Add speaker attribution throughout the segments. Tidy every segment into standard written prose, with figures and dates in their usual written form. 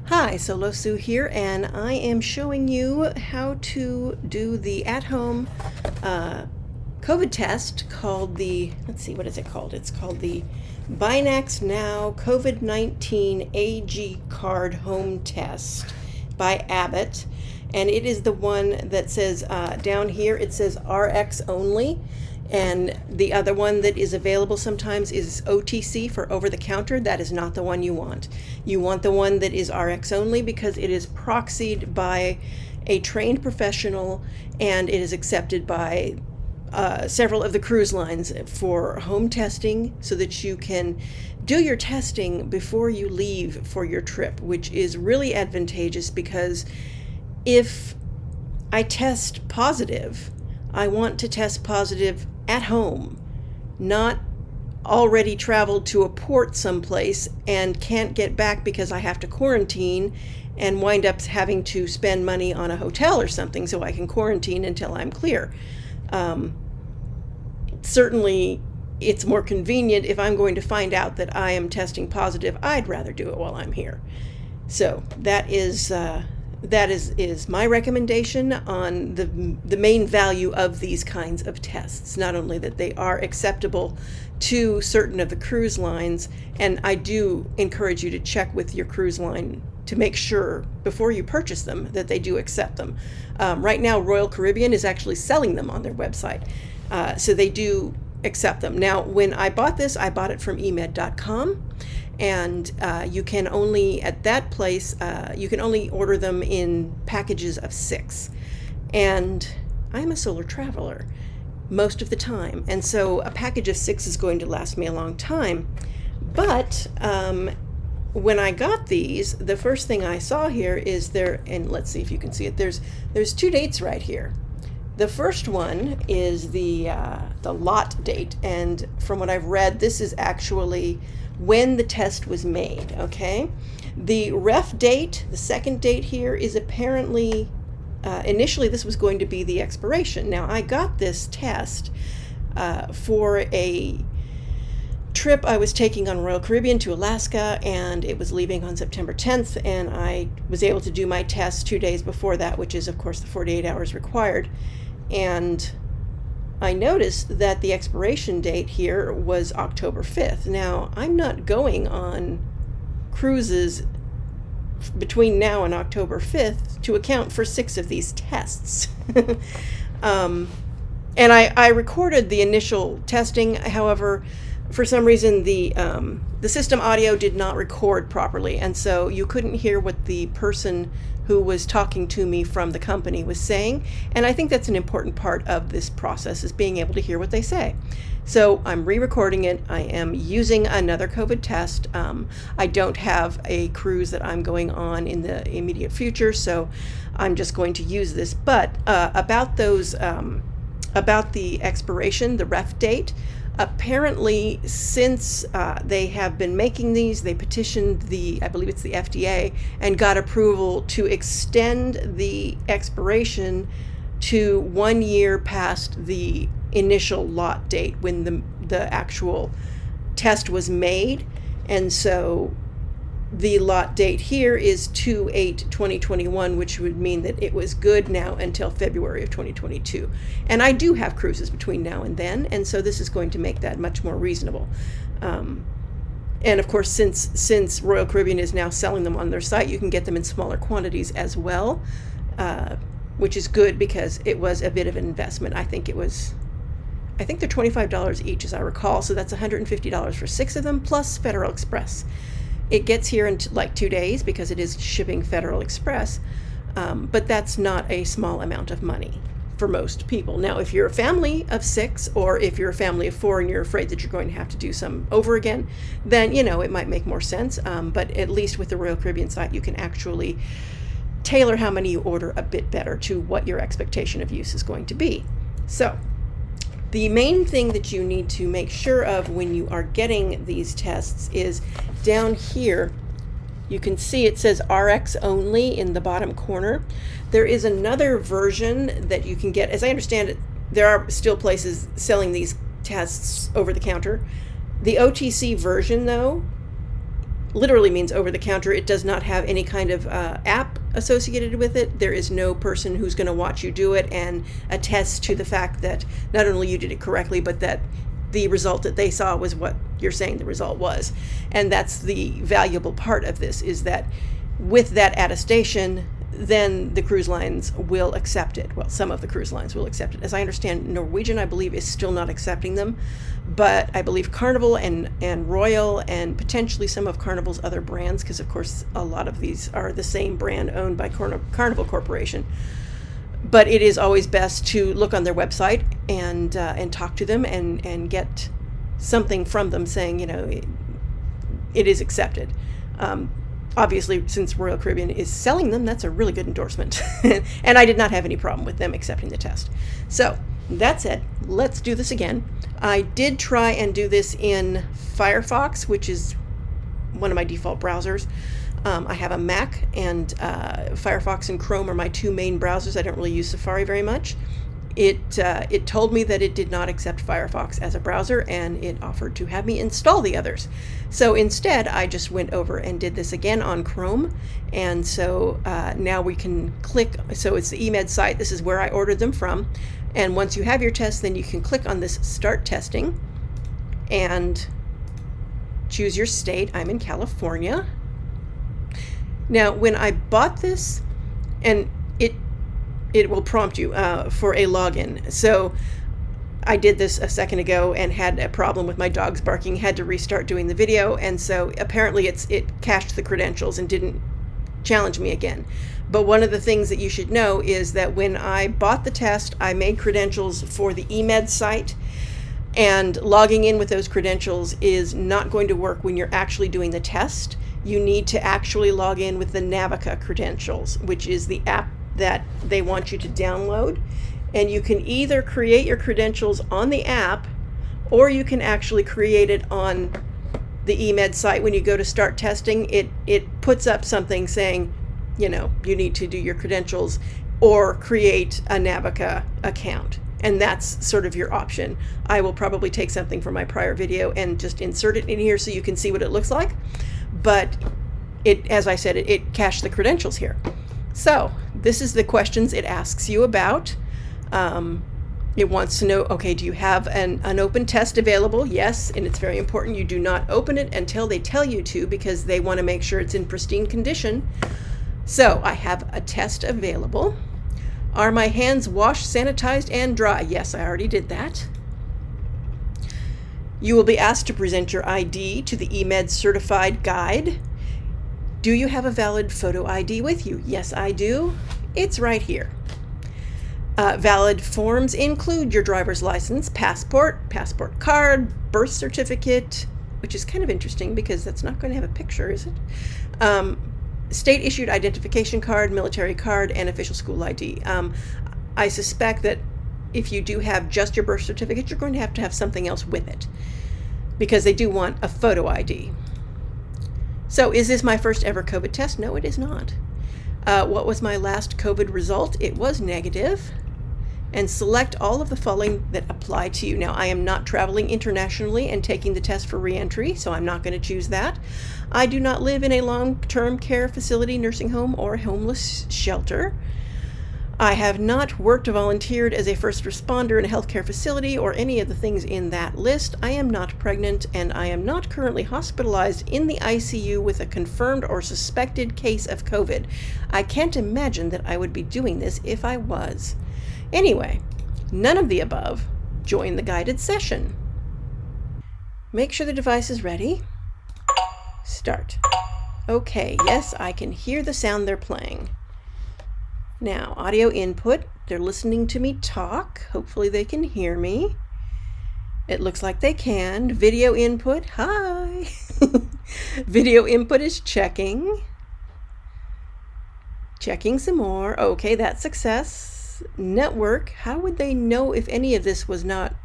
Speaker 1: Hi, Solo Sue here, and I am showing you how to do the at-home COVID test called let's see, what is it called? It's called the BinaxNOW COVID-19 AG Card Home Test by Abbott. And it is the one that says, down here, it says RX only. And the other one that is available sometimes is OTC, for over-the-counter. That is not the one you want. You want the one that is RX only because it is proxied by a trained professional and it is accepted by several of the cruise lines for home testing, so that you can do your testing before you leave for your trip, which is really advantageous because if I test positive, I want to test positive at home, not already traveled to a port someplace and can't get back because I have to quarantine and wind up having to spend money on a hotel or something so I can quarantine until I'm clear. Certainly, it's more convenient if I'm going to find out that I am testing positive. I'd rather do it while I'm here. So that is my recommendation on the main value of these kinds of tests. Not only that they are acceptable to certain of the cruise lines, and I do encourage you to check with your cruise line to make sure before you purchase them that they do accept them. Right now, Royal Caribbean is actually selling them on their website, so they do accept them. Now, when I bought this, I bought it from emed.com. And you can only, at that place, you can only order them in packages of 6. And I'm a solar traveler most of the time. And so a package of 6 is going to last me a long time. But when I got these, the first thing I saw here is and let's see if you can see it, there's 2 dates right here. The first one is the lot date. And from what I've read, this is actually when the test was made, okay? The ref date, the second date here, is apparently, initially this was going to be the expiration. Now, I got this test for a trip I was taking on Royal Caribbean to Alaska, and it was leaving on September 10th, and I was able to do my test 2 days before that, which is, of course, the 48 hours required. And I noticed that the expiration date here was October 5th. Now, I'm not going on cruises between now and October 5th to account for 6 of these tests. And I recorded the initial testing. However, for some reason, the system audio did not record properly, and so you couldn't hear what the person who was talking to me from the company was saying. And I think that's an important part of this process, is being able to hear what they say. So I'm re-recording it. I am using another COVID test. I don't have a cruise that I'm going on in the immediate future, so I'm just going to use this. But about the expiration, the ref date, apparently, since they have been making these, they petitioned I believe it's the FDA, and got approval to extend the expiration to 1 year past the initial lot date when the actual test was made. And so the lot date here is 2/8/2021, which would mean that it was good now until February of 2022. And I do have cruises between now and then, and so this is going to make that much more reasonable. And of course, since Royal Caribbean is now selling them on their site, you can get them in smaller quantities as well, which is good because it was a bit of an investment. I think they're $25 each, as I recall, so that's $150 for 6 of them, plus Federal Express. It gets here in like 2 days because it is shipping Federal Express, but that's not a small amount of money for most people. Now, if you're a family of 6, or if you're a family of 4 and you're afraid that you're going to have to do some over again, then, it might make more sense. But at least with the Royal Caribbean site, you can actually tailor how many you order a bit better to what your expectation of use is going to be. So the main thing that you need to make sure of when you are getting these tests is down here. You can see it says RX only in the bottom corner. There is another version that you can get. As I understand it, there are still places selling these tests over the counter. The OTC version, though, literally means over the counter. It does not have any kind of app associated with it. There is no person who's going to watch you do it and attest to the fact that not only you did it correctly, but that the result that they saw was what you're saying the result was. And that's the valuable part of this, is that with that attestation, then the cruise lines will accept it. Well, some of the cruise lines will accept it. As I understand, Norwegian, I believe, is still not accepting them, but I believe Carnival and Royal and potentially some of Carnival's other brands, because of course a lot of these are the same brand owned by Carnival Corporation. But it is always best to look on their website and talk to them and get something from them saying, it is accepted. Obviously, since Royal Caribbean is selling them, that's a really good endorsement. And I did not have any problem with them accepting the test. So that said, let's do this again. I did try and do this in Firefox, which is one of my default browsers. I have a Mac, and Firefox and Chrome are my two main browsers. I don't really use Safari very much. It told me that it did not accept Firefox as a browser, and it offered to have me install the others. So instead, I just went over and did this again on Chrome. And so now we can click. So it's the eMed site. This is where I ordered them from. And once you have your test, then you can click on this Start Testing and choose your state. I'm in California. Now, when I bought this, and it will prompt you for a login. So I did this a second ago and had a problem with my dogs barking, had to restart doing the video, and so apparently it cached the credentials and didn't challenge me again. But one of the things that you should know is that when I bought the test, I made credentials for the eMed site, and logging in with those credentials is not going to work when you're actually doing the test. You need to actually log in with the Navica credentials, which is the app that they want you to download. And you can either create your credentials on the app, or you can actually create it on the eMed site. When you go to start testing, it puts up something saying, you need to do your credentials or create a Navica account. And that's sort of your option. I will probably take something from my prior video and just insert it in here so you can see what it looks like. But as I said, it cached the credentials here. So this is the questions it asks you about. It wants to know, okay, do you have an open test available? Yes, and it's very important you do not open it until they tell you to, because they want to make sure it's in pristine condition. So I have a test available. Are my hands washed, sanitized, and dry? Yes, I already did that. You will be asked to present your ID to the eMed certified guide. Do you have a valid photo ID with you? Yes, I do. It's right here. Valid forms include your driver's license, passport card, birth certificate, which is kind of interesting because that's not going to have a picture, is it? State-issued identification card, military card, and official school ID. I suspect that if you do have just your birth certificate, you're going to have something else with it, because they do want a photo ID. So is this my first ever COVID test? No, it is not. What was my last COVID result? It was negative. And select all of the following that apply to you. Now, I am not traveling internationally and taking the test for re-entry, so I'm not going to choose that. I do not live in a long-term care facility, nursing home, or homeless shelter. I have not worked or volunteered as a first responder in a healthcare facility or any of the things in that list. I am not pregnant, and I am not currently hospitalized in the ICU with a confirmed or suspected case of COVID. I can't imagine that I would be doing this if I was. Anyway, none of the above. Join the guided session. Make sure the device is ready. Start. Okay, yes, I can hear the sound they're playing. Now, audio input. They're listening to me talk. Hopefully they can hear me. It looks like they can. Video input. Hi. Video input is checking. Checking some more. Okay, that's success. Network. How would they know if any of this was not?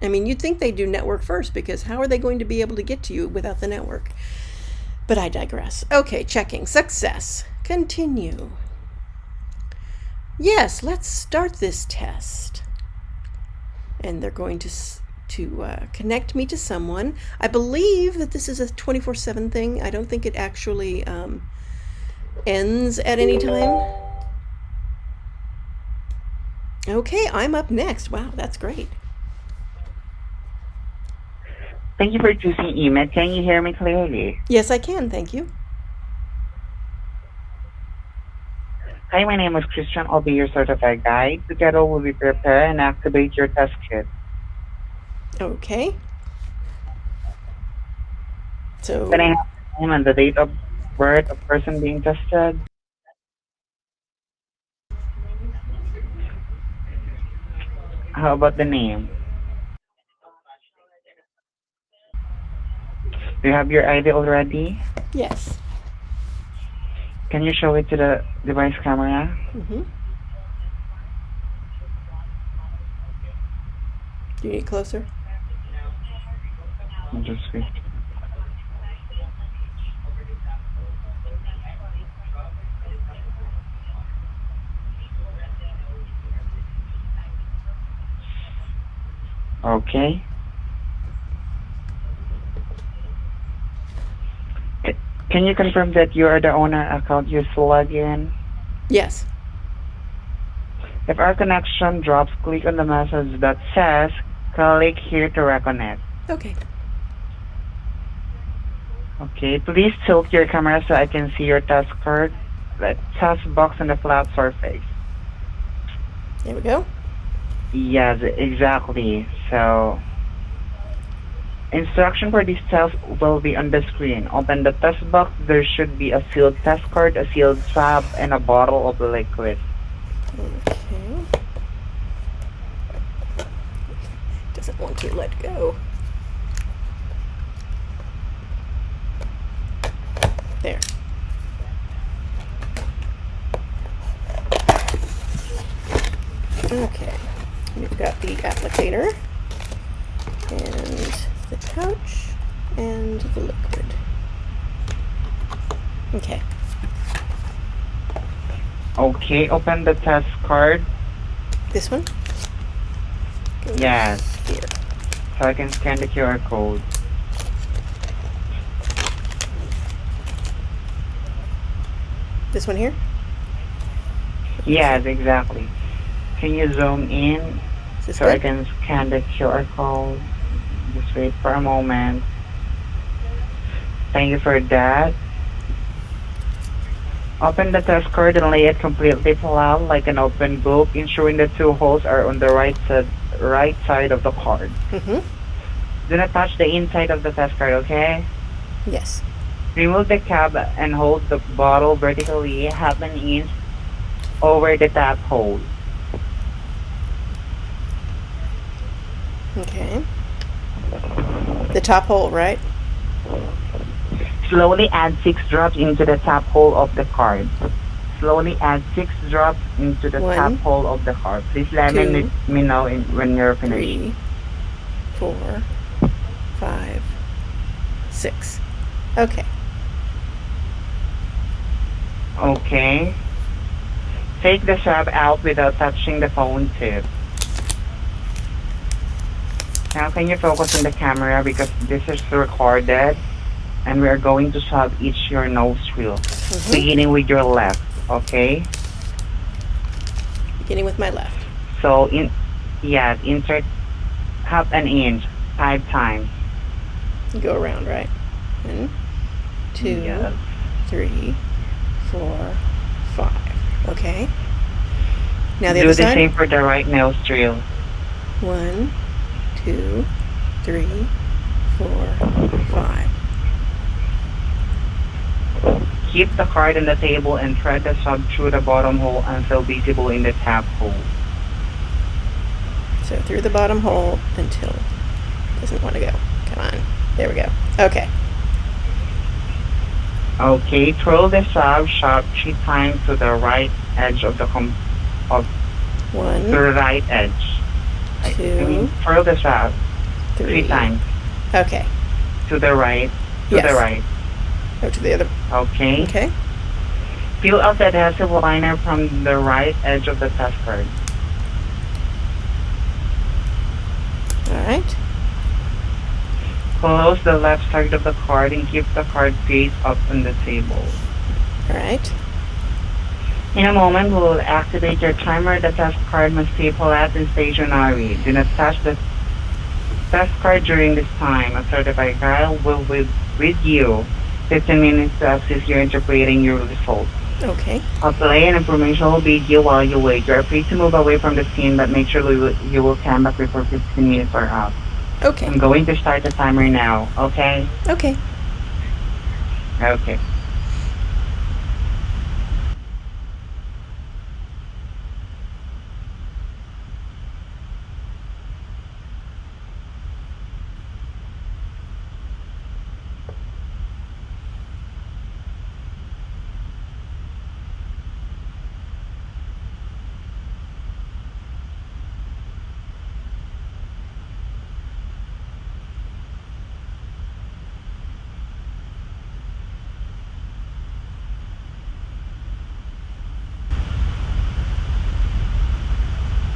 Speaker 1: I mean, you'd think they'd do network first, because how are they going to be able to get to you without the network? But I digress. Okay, checking. Success. Continue. Yes, let's start this test. And they're going to connect me to someone. I believe that this is a 24/7 thing. I don't think it actually ends at any time. Okay, I'm up next. Wow, that's great.
Speaker 2: Thank you for choosing EMED. Can you hear me clearly?
Speaker 1: Yes, I can. Thank you.
Speaker 2: Hi, my name is Christian. I'll be your certified guide. Together, we will prepare and activate your test kit.
Speaker 1: Okay. So,
Speaker 2: Can I have the name and the date of birth of person being tested? How about the name? Do you have your ID already?
Speaker 1: yes.
Speaker 2: Can you show it to the device camera?
Speaker 1: Mm-hmm. Do you need closer?
Speaker 2: Just wait. Okay. Can you confirm that you are the owner account used to log in?
Speaker 1: Yes.
Speaker 2: If our connection drops, click on the message that says, click here to reconnect.
Speaker 1: Okay.
Speaker 2: Okay, please tilt your camera so I can see your test card. The test box on the flat surface.
Speaker 1: There we go.
Speaker 2: Yes, exactly. So, instruction for this test will be on the screen. Open the test box. There should be a sealed test card, a sealed swab, and a bottle of liquid.
Speaker 1: Okay. Doesn't want to let go. There. Okay. We've got the applicator and the pouch and the liquid. Okay.
Speaker 2: Okay, open the test card.
Speaker 1: This one? Go
Speaker 2: Yes,
Speaker 1: here.
Speaker 2: so I can scan the QR code.
Speaker 1: This one here?
Speaker 2: Yes, exactly. Can you zoom in
Speaker 1: Is this
Speaker 2: so I
Speaker 1: good?
Speaker 2: can scan the QR code? Just wait for a moment. Thank you for that. Open the test card and lay it completely flat like an open book, ensuring the two holes are on the right side of the card.
Speaker 1: Mm-hmm.
Speaker 2: Do not touch the inside of the test card, okay?
Speaker 1: Yes.
Speaker 2: Remove the cap and hold the bottle vertically half an inch over the tap hole.
Speaker 1: Okay. The top hole, right?
Speaker 2: Slowly add 6 drops into the top hole of the card. Slowly add 6 drops into the top
Speaker 1: 1,
Speaker 2: hole of the card. Please let
Speaker 1: 2,
Speaker 2: me know when you're finished.
Speaker 1: 3, 4, 5, 6. Okay.
Speaker 2: Okay. Take the swab out without touching the phone tip. Now can you focus on the camera because this is recorded and we are going to swab each your nostril.
Speaker 1: Mm-hmm.
Speaker 2: Beginning with your left, okay?
Speaker 1: Beginning with my left.
Speaker 2: So insert half an inch 5 times.
Speaker 1: Go around, right? 1, 2,
Speaker 2: Yes.
Speaker 1: 3, 4, 5. Okay. Now the
Speaker 2: Do
Speaker 1: other
Speaker 2: the
Speaker 1: side.
Speaker 2: same for the right nostril.
Speaker 1: 1, 2, 3, 4, 5.
Speaker 2: Keep the card on the table and thread the swab through the bottom hole until visible in the tap hole.
Speaker 1: So through the bottom hole until it doesn't want to go. Come on. There we go. Okay.
Speaker 2: Okay, twirl the swab shot 3 times to the right edge of the to
Speaker 1: 1,
Speaker 2: the right edge.
Speaker 1: 2,
Speaker 2: Twirl the swab 3
Speaker 1: 3.
Speaker 2: times
Speaker 1: Okay.
Speaker 2: to the right.
Speaker 1: Yes.
Speaker 2: The right.
Speaker 1: Go to the other.
Speaker 2: Okay.
Speaker 1: Okay.
Speaker 2: Peel off the adhesive liner from the right edge of the test card.
Speaker 1: All right.
Speaker 2: Close the left side of the card and keep the card face up on the table.
Speaker 1: All right.
Speaker 2: In a moment, we will activate your timer. The test card must stay flat and stationary. Do not touch the test card during this time. A certified guide will be with you 15 minutes to assist you interpreting your results.
Speaker 1: Okay.
Speaker 2: I'll play an informational video while you wait. You are free to move away from the scene, but make sure you will come back before 15 minutes are up.
Speaker 1: Okay.
Speaker 2: I'm going to start the timer now, okay?
Speaker 1: Okay.
Speaker 2: Okay.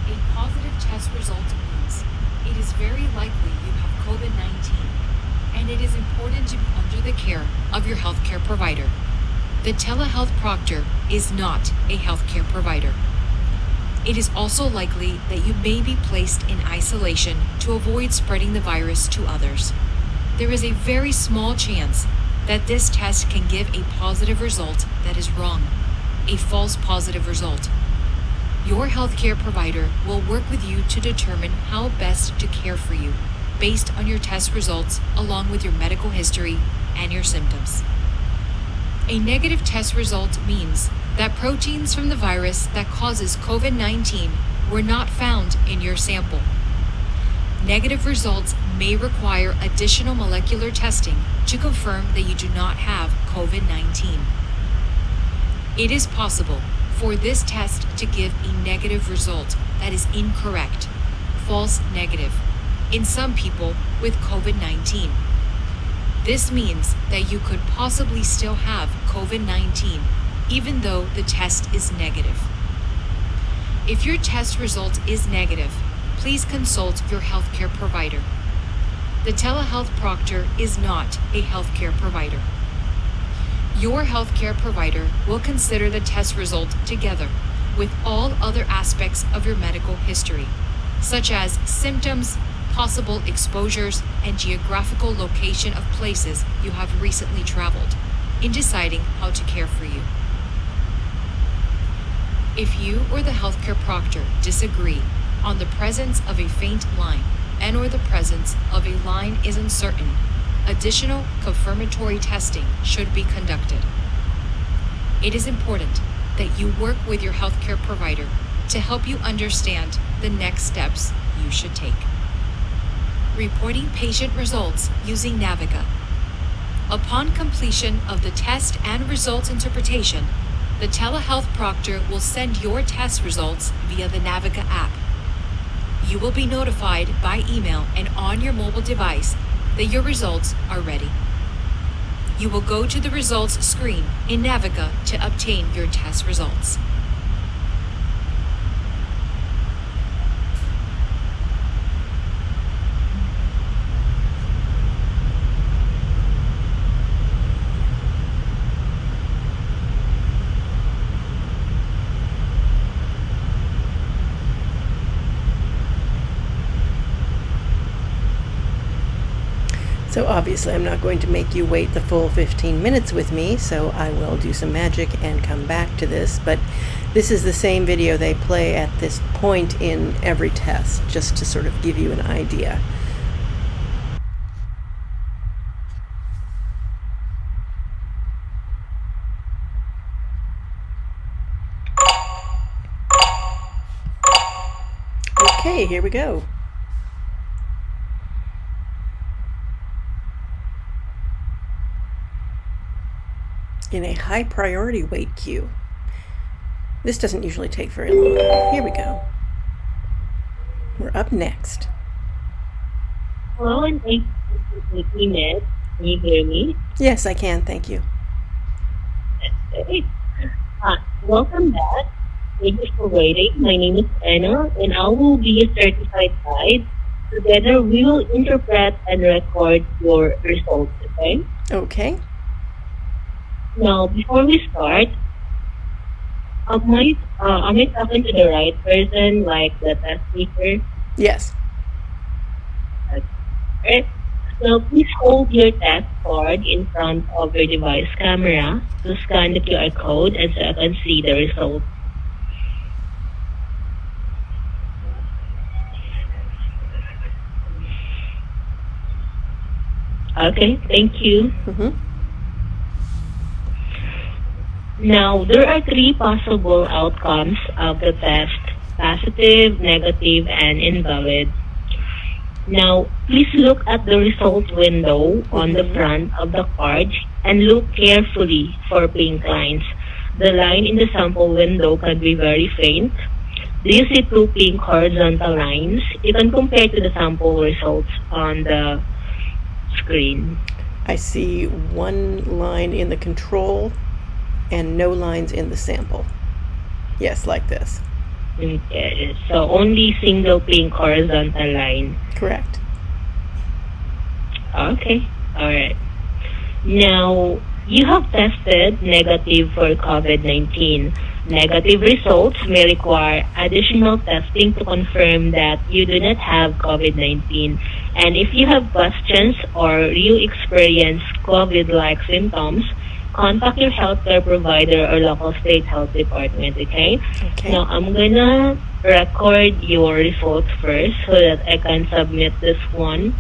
Speaker 3: A positive test result means it is very likely you have COVID-19, and it is important to be under the care of your healthcare provider. The telehealth proctor is not a healthcare provider. It is also likely that you may be placed in isolation to avoid spreading the virus to others. There is a very small chance that this test can give a positive result that is wrong, a false positive result. Your healthcare provider will work with you to determine how best to care for you based on your test results along with your medical history and your symptoms. A negative test result means that proteins from the virus that causes COVID-19 were not found in your sample. Negative results may require additional molecular testing to confirm that you do not have COVID-19. It is possible for this test to give a negative result that is incorrect, false negative, in some people with COVID-19. This means that you could possibly still have COVID-19 even though the test is negative. If your test result is negative, please consult your healthcare provider. The telehealth proctor is not a healthcare provider. Your healthcare provider will consider the test result together with all other aspects of your medical history, such as symptoms, possible exposures, and geographical location of places you have recently traveled, in deciding how to care for you. If you or the healthcare proctor disagree on the presence of a faint line and/or the presence of a line is uncertain, additional confirmatory testing should be conducted. It is important that you work with your healthcare provider to help you understand the next steps you should take. Reporting patient results using Naviga. Upon completion of the test and results interpretation, the telehealth proctor will send your test results via the Naviga app. You will be notified by email and on your mobile device that your results are ready. You will go to the results screen in Naviga to obtain your test results.
Speaker 1: So obviously I'm not going to make you wait the full 15 minutes with me, so I will do some magic and come back to this. But this is the same video they play at this point in every test, just to sort of give you an idea. Okay, here we go. In a high priority wait queue. This doesn't usually take very long. Here we go. We're up next.
Speaker 4: Hello, and thank you for taking it. Can you hear me?
Speaker 1: Yes, I can. Thank you.
Speaker 4: That's great. Welcome back. Thank you for waiting. My name is Anna, and I will be a certified guide together we will interpret and record your results, okay?
Speaker 1: Okay.
Speaker 4: Now, before we start, am I talking to the right person, like the test taker?
Speaker 1: Yes.
Speaker 4: Right. Now, please hold your test card in front of your device camera to scan the QR code and so I can see the result. Okay, thank you.
Speaker 1: Mm-hmm.
Speaker 4: Now, there are three possible outcomes of the test: positive, negative, and invalid. Now, please look at the result window on the front of the card and look carefully for pink lines. The line in the sample window can be very faint. Do you see two pink horizontal lines? You can compare to the sample results on the screen.
Speaker 1: I see one line in the control and no lines in the sample. Yes, like this.
Speaker 4: Okay, so only single pink horizontal line.
Speaker 1: Correct.
Speaker 4: Okay, alright. Now, you have tested negative for COVID-19. Negative results may require additional testing to confirm that you do not have COVID-19. And if you have questions or you experience COVID-like symptoms, contact your healthcare provider or local state health department, okay?
Speaker 1: Okay.
Speaker 4: Now, I'm gonna record your results first so that I can submit this one.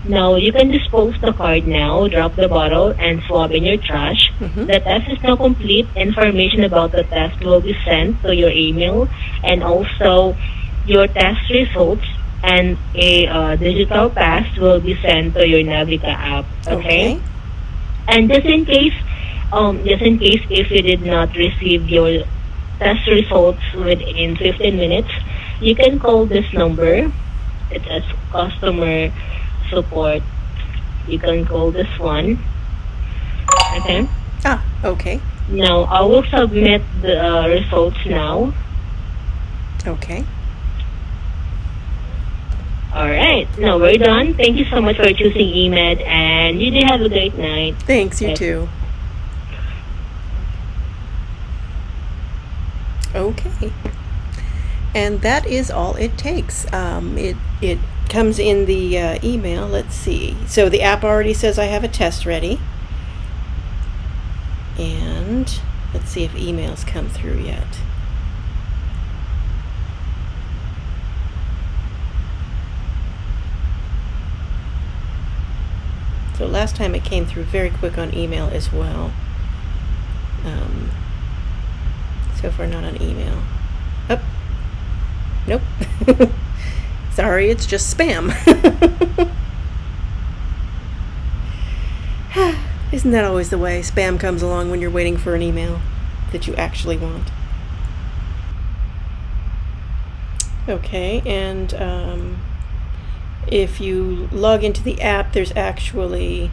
Speaker 4: Now, you can dispose the card now, drop the bottle, and swab in your trash.
Speaker 1: Mm-hmm.
Speaker 4: The test is now complete. Information about the test will be sent to your email, and also your test results and a digital pass will be sent to your Naviga app, okay? And just in case if you did not receive your test results within 15 minutes, you can call this number. It's as customer support. You can call this one. Okay.
Speaker 1: Okay.
Speaker 4: Now, I will submit the results now.
Speaker 1: Okay.
Speaker 4: Alright, now we're done. Thank you so much for choosing EMED, and you do have a great night.
Speaker 1: Thanks, you
Speaker 4: Okay.
Speaker 1: too. Okay. And that is all it takes. It comes in the email. Let's see. So the app already says I have a test ready. And let's see if emails come through yet. So last time it came through very quick on email as well. So far not on email. Oh, nope. Sorry, it's just spam. Isn't that always the way? Spam comes along when you're waiting for an email that you actually want. Okay, and if you log into the app, there's actually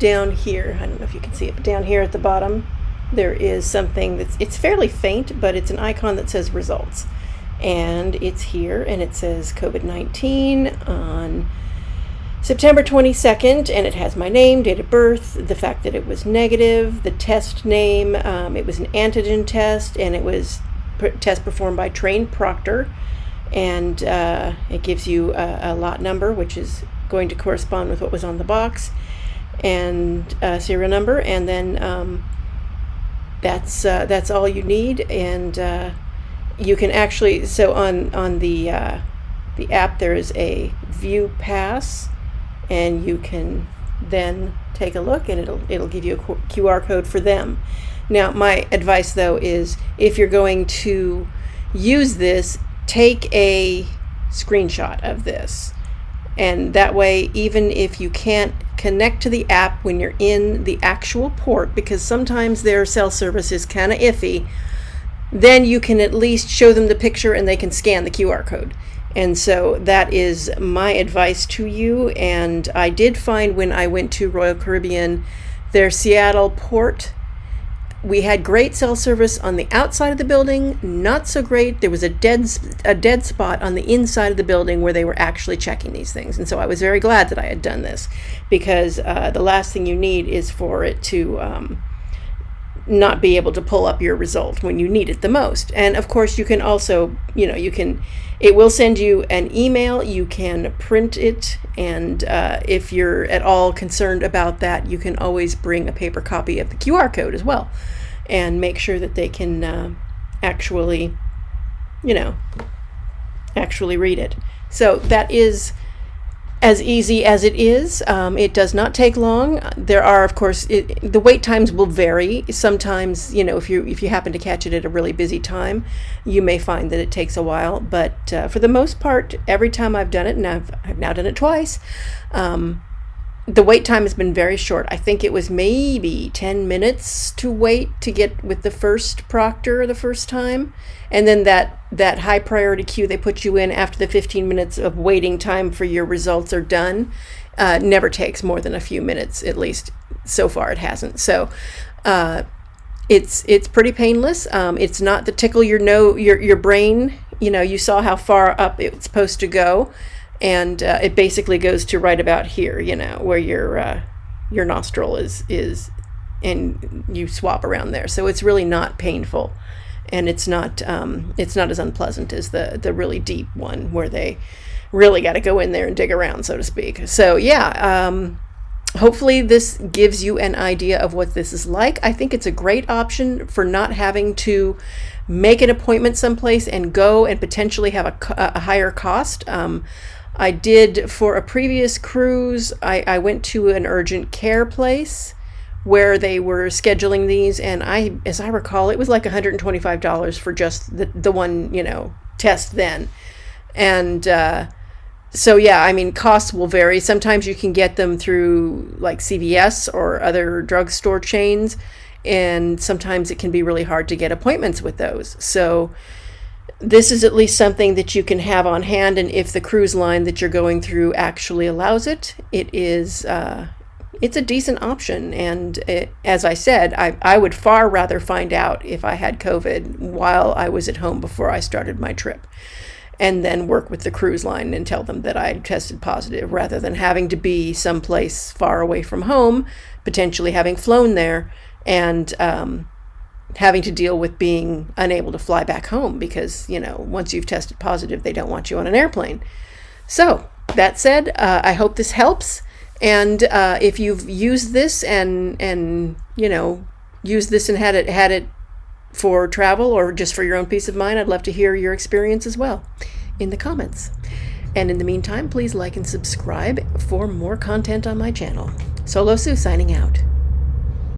Speaker 1: down here, I don't know if you can see it, but down here at the bottom, there is something it's fairly faint, but it's an icon that says results. And it's here, and it says COVID-19 on September 22nd, and it has my name, date of birth, the fact that it was negative, the test name, it was an antigen test, and it was test performed by trained proctor, and it gives you a lot number, which is going to correspond with what was on the box, and serial number, and then that's all you need. And you can actually, so on the app there is a view pass, and you can then take a look, and it'll give you a QR code for them. Now, my advice though is, if you're going to use this, take a screenshot of this, and that way, even if you can't connect to the app when you're in the actual port, because sometimes their cell service is kind of iffy, then you can at least show them the picture and they can scan the QR code. And so that is my advice to you. And I did find, when I went to Royal Caribbean, their Seattle port we had great cell service on the outside of the building, not so great. There was a dead spot on the inside of the building where they were actually checking these things. And so I was very glad that I had done this, because the last thing you need is for it to not be able to pull up your result when you need it the most. And of course, you can also, it will send you an email. You can print it, and if you're at all concerned about that, you can always bring a paper copy of the QR code as well, and make sure that they can actually read it. So that is as easy as it is. It does not take long. There are, of course, the wait times will vary. Sometimes, if you happen to catch it at a really busy time, you may find that it takes a while. But for the most part, every time I've done it, and I've now done it twice, the wait time has been very short. I think it was maybe 10 minutes to wait to get with the first proctor the first time. And then that high priority queue they put you in after the 15 minutes of waiting time for your results are done never takes more than a few minutes, at least so far it hasn't. So it's pretty painless. It's not the tickle your brain. You saw how far up it's supposed to go. And it basically goes to right about here, where your nostril is, and you swap around there. So it's really not painful, and it's not as unpleasant as the really deep one where they really got to go in there and dig around, so to speak. So yeah, hopefully this gives you an idea of what this is like. I think it's a great option for not having to make an appointment someplace and go and potentially have a higher cost. I did, for a previous cruise, I went to an urgent care place where they were scheduling these, and as I recall, it was like $125 for just the one, test then. And so yeah, costs will vary. Sometimes you can get them through like CVS or other drugstore chains, and sometimes it can be really hard to get appointments with those. So this is at least something that you can have on hand, and if the cruise line that you're going through actually allows it, it's a decent option. And as I said, I would far rather find out if I had COVID while I was at home before I started my trip, and then work with the cruise line and tell them that I tested positive, rather than having to be someplace far away from home, potentially having flown there, and having to deal with being unable to fly back home because, once you've tested positive, they don't want you on an airplane. So that said, I hope this helps. And if you've used this and used this and had it for travel or just for your own peace of mind, I'd love to hear your experience as well in the comments. And in the meantime, please like and subscribe for more content on my channel. Solo Sue signing out.